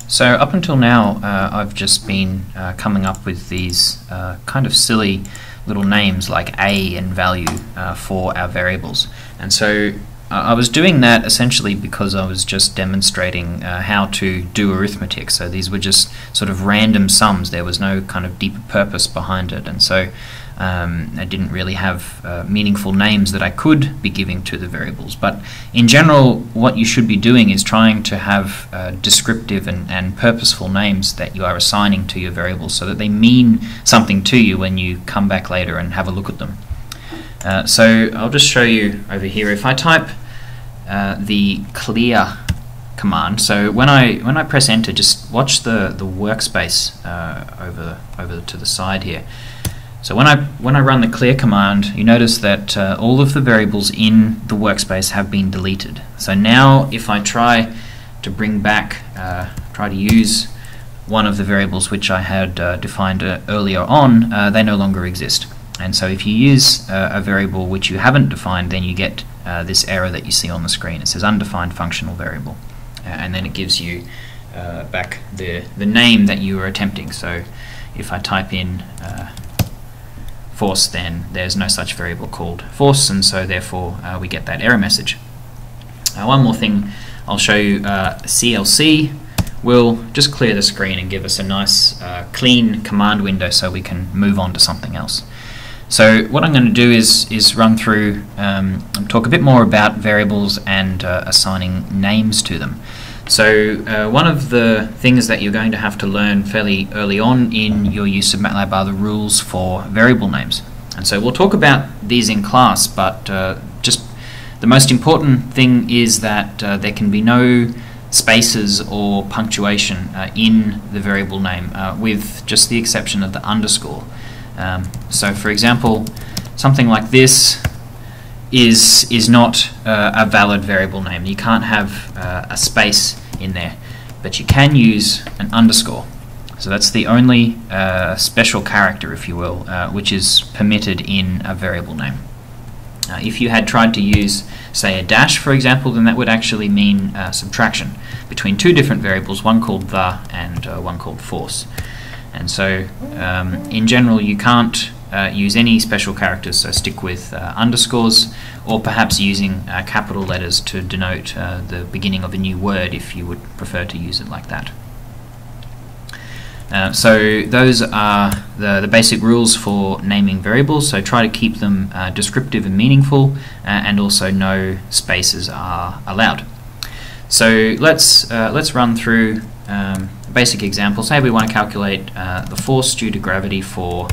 So up until now, I've just been coming up with these kind of silly little names like a and value for our variables. And so I was doing that essentially because I was just demonstrating how to do arithmetic. So these were just sort of random sums. There was no kind of deeper purpose behind it. And so I didn't really have meaningful names that I could be giving to the variables. But in general, what you should be doing is trying to have descriptive and purposeful names that you are assigning to your variables so that they mean something to you when you come back later and have a look at them. So I'll just show you over here. If I type the clear command, so when I press enter, just watch the workspace over to the side here. So when I run the clear command, you notice that all of the variables in the workspace have been deleted. So now if I try to bring back, try to use one of the variables which I had defined earlier on, they no longer exist. And so if you use a variable which you haven't defined, then you get this error that you see on the screen. It says undefined functional variable, and then it gives you back the name that you were attempting. So if I type in force, then there's no such variable called force, and so therefore we get that error message. One more thing I'll show you, CLC will just clear the screen and give us a nice clean command window so we can move on to something else. So what I'm going to do is run through and talk a bit more about variables and assigning names to them. So one of the things that you're going to have to learn fairly early on in your use of MATLAB are the rules for variable names. And so we'll talk about these in class, but just the most important thing is that there can be no spaces or punctuation in the variable name, with just the exception of the underscore. So for example, something like this is not a valid variable name. You can't have a space in there, but you can use an underscore. So that's the only special character, if you will, which is permitted in a variable name. If you had tried to use, say, a dash, for example, then that would actually mean subtraction between two different variables, one called the and one called force. And so in general you can't use any special characters, so stick with underscores, or perhaps using capital letters to denote the beginning of a new word if you would prefer to use it like that. So those are the basic rules for naming variables, so try to keep them descriptive and meaningful, and also no spaces are allowed. So let's run through a basic example. Say we want to calculate the force due to gravity for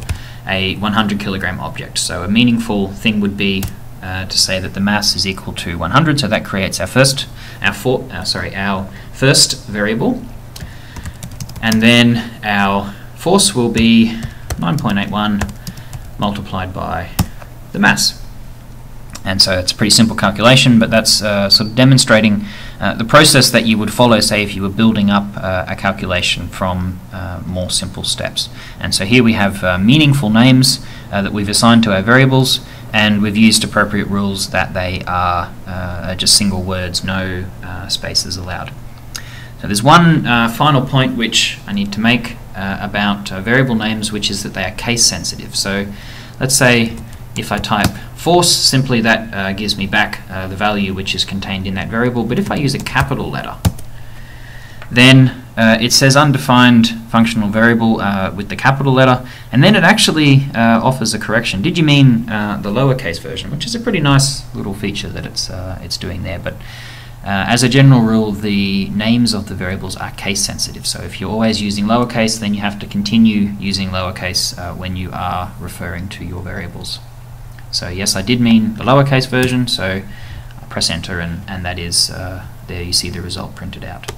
a 100 kilogram object. So a meaningful thing would be to say that the mass is equal to 100. So that creates our first variable, and then our force will be 9.81 multiplied by the mass. And so it's a pretty simple calculation, but that's sort of demonstrating the process that you would follow, say, if you were building up a calculation from more simple steps. And so here we have meaningful names that we've assigned to our variables, and we've used appropriate rules that they are just single words, no spaces allowed. So there's one final point which I need to make about variable names, which is that they are case sensitive. So let's say if I type force, simply that gives me back the value which is contained in that variable, but if I use a capital letter, then it says undefined functional variable with the capital letter, and then it actually offers a correction. Did you mean the lowercase version? Which is a pretty nice little feature that it's doing there, but as a general rule, the names of the variables are case sensitive. So if you're always using lowercase, then you have to continue using lowercase when you are referring to your variables. So yes, I did mean the lowercase version, so I press enter, and that is, there you see the result printed out.